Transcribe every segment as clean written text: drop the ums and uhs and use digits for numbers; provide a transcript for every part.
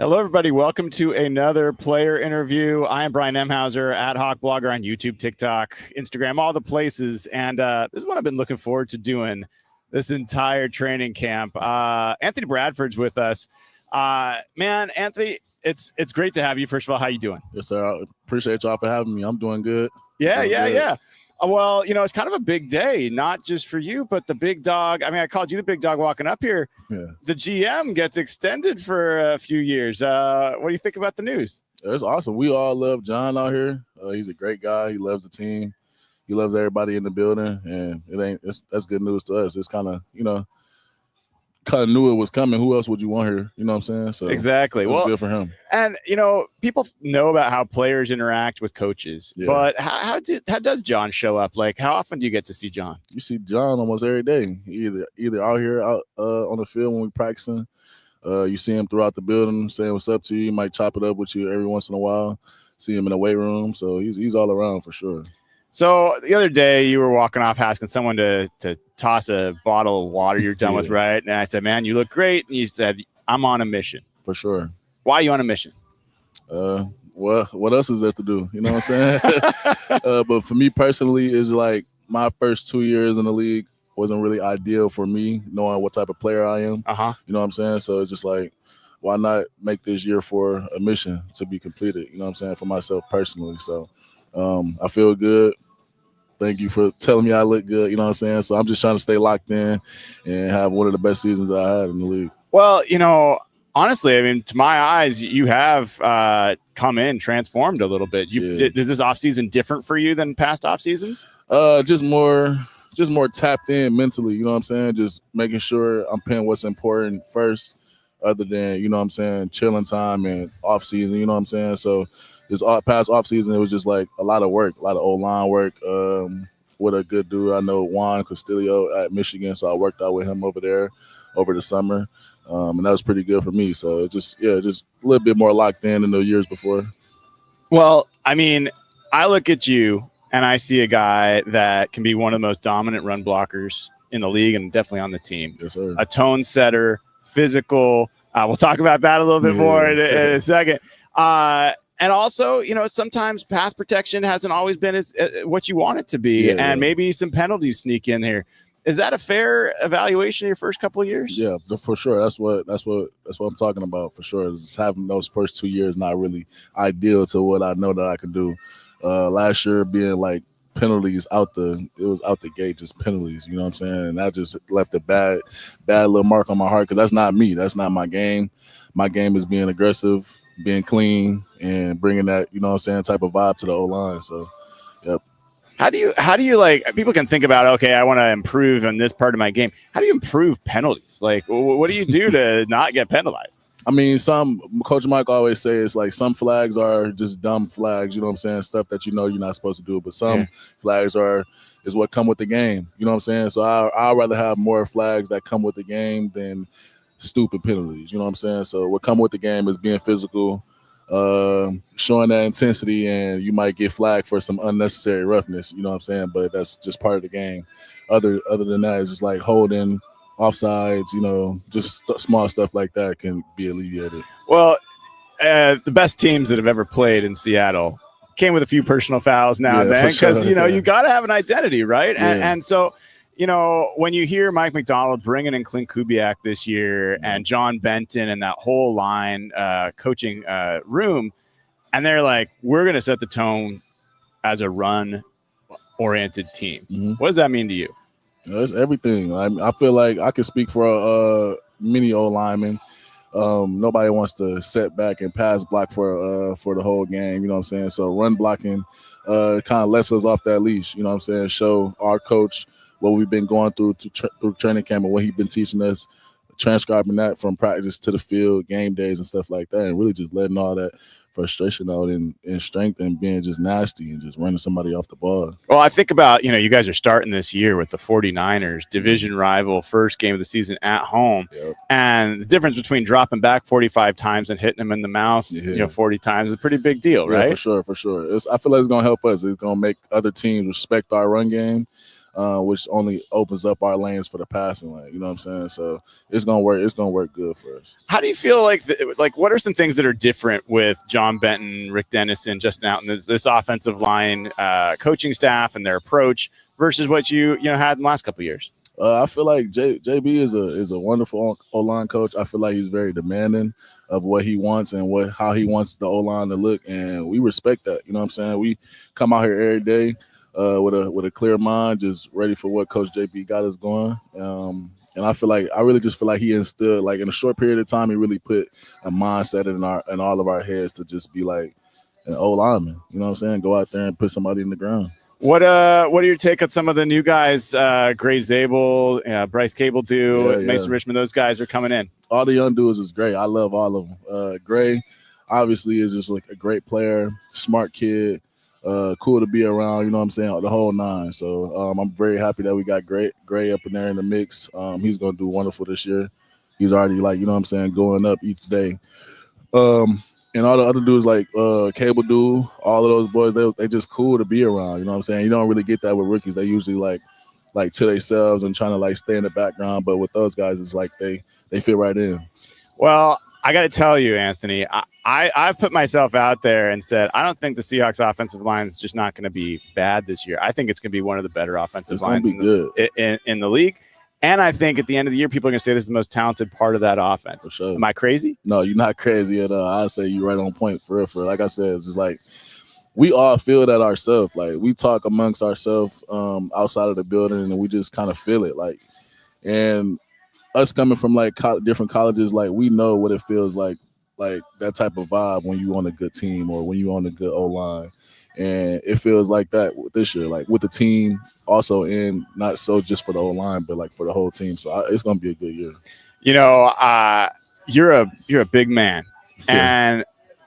Hello, everybody. Welcome to another player interview. I am Brian Emhauser, ad hoc blogger on YouTube, TikTok, Instagram, all the places. And this is what I've been looking forward to doing this entire training camp. Anthony Bradford's with us. Man, Anthony, it's great to have you. First of all, how you doing? Yes, sir. I appreciate y'all for having me. I'm doing good. Yeah. Well, it's kind of a big day, not just for you, but the big dog. I mean, I called you the big dog walking up here. Yeah. The GM gets extended for a few years. What do you think about the news? It's awesome. We all love John out here. He's a great guy. He loves the team. He loves everybody in the building, and that's good news to us. It's kind of knew it was coming. Who else would you want here? You know what I'm saying? So exactly. Well, good for him. And people know about how players interact with coaches, but how does John show up? Like, how often do you get to see John? You see John almost every day. Either out here on the field when we practicing. You see him throughout the building saying what's up to you. He might chop it up with you every once in a while. See him in the weight room. So he's all around for sure. So the other day you were walking off asking someone to toss a bottle of water you're done with, right? And I said, man, you look great. And you said, I'm on a mission. For sure. Why are you on a mission? Well, what else is there to do? You know what I'm saying? But for me personally, it's like my first 2 years in the league wasn't really ideal for me, knowing what type of player I am. You know what I'm saying? So it's just like, why not make this year for a mission to be completed? You know what I'm saying? For myself personally. So I feel good. Thank you for telling me I look good. You know what I'm saying? So I'm just trying to stay locked in and have one of the best seasons that I had in the league. Well, honestly, I mean, to my eyes, you have come in, transformed a little bit. Is this offseason different for you than past off seasons? Just more tapped in mentally. You know what I'm saying? Just making sure I'm paying what's important first, other than, you know what I'm saying, chilling time and off season. You know what I'm saying? So this past off season, it was just like a lot of work, a lot of O-line work with a good dude. I know Juan Castillo at Michigan, so I worked out with him over there over the summer. And that was pretty good for me. So just a little bit more locked in than the years before. Well, I mean, I look at you and I see a guy that can be one of the most dominant run blockers in the league and definitely on the team. Yes, sir. A tone setter, physical. We'll talk about that a little bit more in a second. And also, sometimes pass protection hasn't always been what you want it to be, maybe some penalties sneak in here. Is that a fair evaluation of your first couple of years? Yeah, for sure. That's what I'm talking about for sure. Just having those first 2 years not really ideal to what I know that I could do. Last year being like penalties it was out the gate, just penalties. You know what I'm saying? And that just left a bad little mark on my heart because that's not me. That's not my game. My game is being aggressive, being clean, and bringing that, you know what I'm saying, type of vibe to the O-line. So, yep. How do you like, people can think about, okay, I want to improve in this part of my game. How do you improve penalties? Like, what do you do to not get penalized? I mean, Coach Mike always says, like, some flags are just dumb flags, you know what I'm saying, stuff that you're not supposed to do. But some flags is what come with the game, you know what I'm saying? So I'd rather have more flags that come with the game than stupid penalties, you know what I'm saying? So what come with the game is being physical, showing that intensity, and you might get flagged for some unnecessary roughness, you know what I'm saying? But that's just part of the game. Other than that, it's just like holding, offsides, just small stuff like that can be alleviated. Well, the best teams that have ever played in Seattle came with a few personal fouls now and then because, you got to have an identity, right? And so, when you hear Mike McDonald bringing in Clint Kubiak this year and John Benton and that whole line coaching room, and they're like, we're going to set the tone as a run-oriented team. What does that mean to you? It's everything. I feel like I can speak for a mini O-lineman. Nobody wants to set back and pass block for the whole game, you know what I'm saying? So run blocking kind of lets us off that leash, you know what I'm saying? Show our coach what we've been going through through training camp and what he's been teaching us, transcribing that from practice to the field, game days and stuff like that, and really just letting all that frustration out in strength and being just nasty and just running somebody off the ball. Well, I think about, you guys are starting this year with the 49ers, division rival, first game of the season at home. Yep. And the difference between dropping back 45 times and hitting them in the mouth, 40 times is a pretty big deal, right? For sure. I feel like it's going to help us. It's going to make other teams respect our run game. which only opens up our lanes for the passing lane. You know what I'm saying? So it's gonna work. It's gonna work good for us. How do you feel like what are some things that are different with John Benton, Rick Dennison, Justin Alton, this offensive line coaching staff and their approach versus what you had in the last couple of years? I feel like JB is a wonderful O-line coach. I feel like he's very demanding of what he wants and how he wants the O-line to look, and we respect that. You know what I'm saying? We come out here every day with a clear mind, just ready for what Coach JB got us going. And I really just feel like he instilled, like in a short period of time, he really put a mindset in all of our heads to just be like an O-lineman. You know what I'm saying? Go out there and put somebody in the ground. What are your take on some of the new guys? Gray Zabel, Bryce Cable, Mason Richmond. Those guys are coming in. All the young dudes is great. I love all of them. Gray, obviously, is just like a great player, smart kid, cool to be around. You know what I'm saying? The whole nine. So I'm very happy that we got Gray up in there in the mix. He's gonna do wonderful this year. He's already going up each day. And all the other dudes like Cable Dude, all of those boys, they just cool to be around. You know what I'm saying? You don't really get that with rookies. They usually like to themselves and trying to stay in the background. But with those guys, it's like they fit right in. Well, I got to tell you, Anthony, I put myself out there and said, I don't think the Seahawks offensive line is just not going to be bad this year. I think it's going to be one of the better offensive lines in the league. And I think at the end of the year, people are going to say this is the most talented part of that offense. For sure. Am I crazy? No, you're not crazy at all. I say you're right on point for real. Like I said, it's just like we all feel that ourselves. Like we talk amongst ourselves outside of the building, and we just kind of feel it. And us coming from different colleges, we know what it feels like that type of vibe when you on a good team or when you on a good O-line. And it feels like that this year, with the team also, and not so just for the O-line, but for the whole team. So it's going to be a good year. You're a big man, and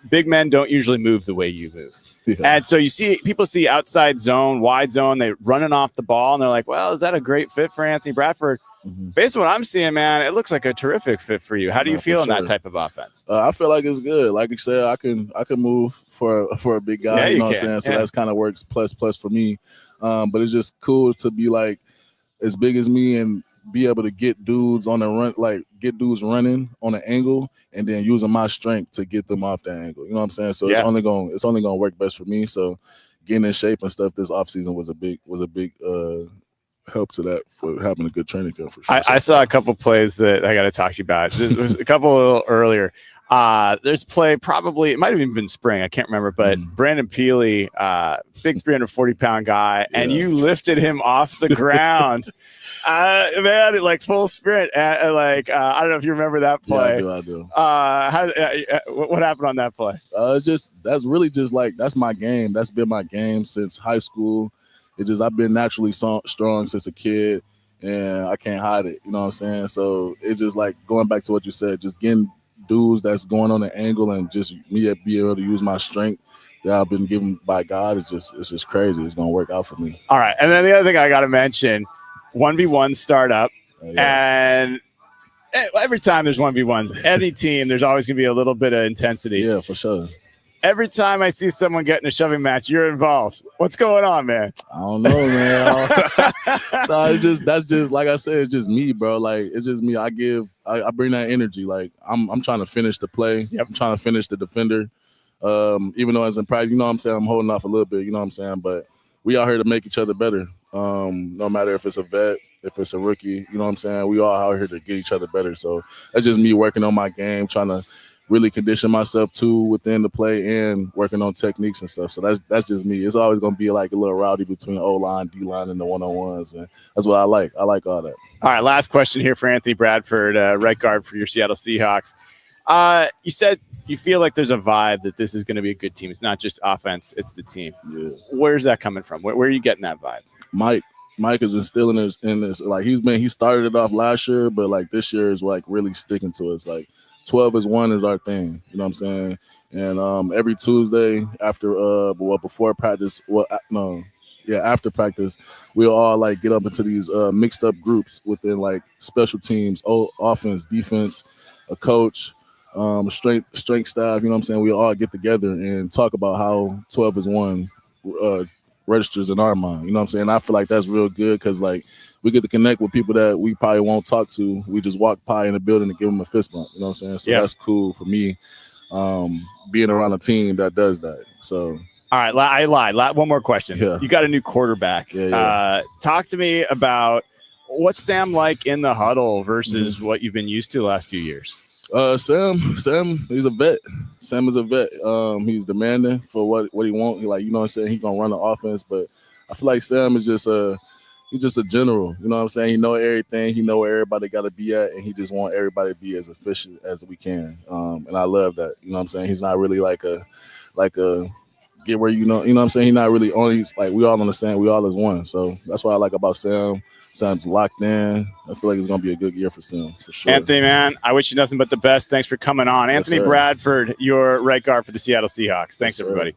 big men don't usually move the way you move. Yeah. And so people see outside zone, wide zone, they running off the ball, and they're like, well, is that a great fit for Anthony Bradford? Mm-hmm. Based on what I'm seeing, man, it looks like a terrific fit for you. How do you feel in that type of offense? I feel like it's good. Like you said, I can move for a big guy. Yeah, you know what I'm saying? So that's kind of works plus for me. But it's just cool to be as big as me and be able to get dudes on the run, get dudes running on an angle, and then using my strength to get them off that angle. You know what I'm saying? So it's only gonna work best for me. So getting in shape and stuff this offseason was a big help to that for having a good training camp for sure. I saw a couple plays that I got to talk to you about. There's a couple a little earlier. There's a play, probably it might have even been spring, I can't remember, but Brandon Peely, big 340-pound guy, and you lifted him off the ground. Man, full sprint. I don't know if you remember that play. Yeah, I do. What happened on that play? That's my game. That's been my game since high school. I've been naturally strong since a kid, and I can't hide it. You know what I'm saying? So it's just going back to what you said, just getting dudes that's going on the angle and just me be able to use my strength that I've been given by God. It's just crazy. It's going to work out for me. All right. And then the other thing I got to mention, 1v1 startup. And every time there's 1v1s, any team, there's always going to be a little bit of intensity. Yeah, for sure. Every time I see someone get in a shoving match, you're involved. What's going on, man? I don't know, man. No, that's just like I said, it's just me, bro. It's just me. I bring that energy. I'm trying to finish the play. Yep. I'm trying to finish the defender. Even though as in practice, you know what I'm saying, I'm holding off a little bit, you know what I'm saying? But we out here to make each other better. No matter if it's a vet, if it's a rookie, you know what I'm saying? We all out here to get each other better. So that's just me working on my game, trying to really condition myself too within the play and working on techniques and stuff. So that's just me. It's always going to be a little rowdy between O-line, D-line, and the one-on-ones. And that's what I like. I like all that. All right, last question here for Anthony Bradford, right guard for your Seattle Seahawks. You said you feel like there's a vibe that this is going to be a good team. It's not just offense, it's the team. Yeah. Where's that coming from? Where are you getting that vibe? Mike is instilling this in this. He started it off last year, but this year is really sticking to us. 12 is 1 is our thing, you know what I'm saying? And every Tuesday before practice, after practice, we'll all get up into these mixed up groups within special teams, offense, defense, a coach, strength staff, you know what I'm saying? We all get together and talk about how 12 is 1 registers in our mind. You know what I'm saying? I feel like that's real good because like we get to connect with people that we probably won't talk to. We just walk by in the building and give them a fist bump. You know what I'm saying? So that's cool for me, being around a team that does that. So. All right, I lied. One more question. Yeah. You got a new quarterback. Talk to me about what's Sam like in the huddle versus what you've been used to the last few years. Sam, he's a vet. Sam is a vet. He's demanding for what he wants. You know what I'm saying? He's gonna run the offense, but I feel like Sam is just he's just a general. You know what I'm saying? He know everything. He know where everybody got to be at, and he just want everybody to be as efficient as we can. And I love that. You know what I'm saying? He's not really like a get where you know what I'm saying? He's not really only like we all understand. We all as one. So that's what I like about Sam. Sam's locked in. I feel like it's going to be a good year for Sam, for sure. Anthony, man, I wish you nothing but the best. Thanks for coming on. Anthony Bradford, your right guard for the Seattle Seahawks. Thanks, everybody.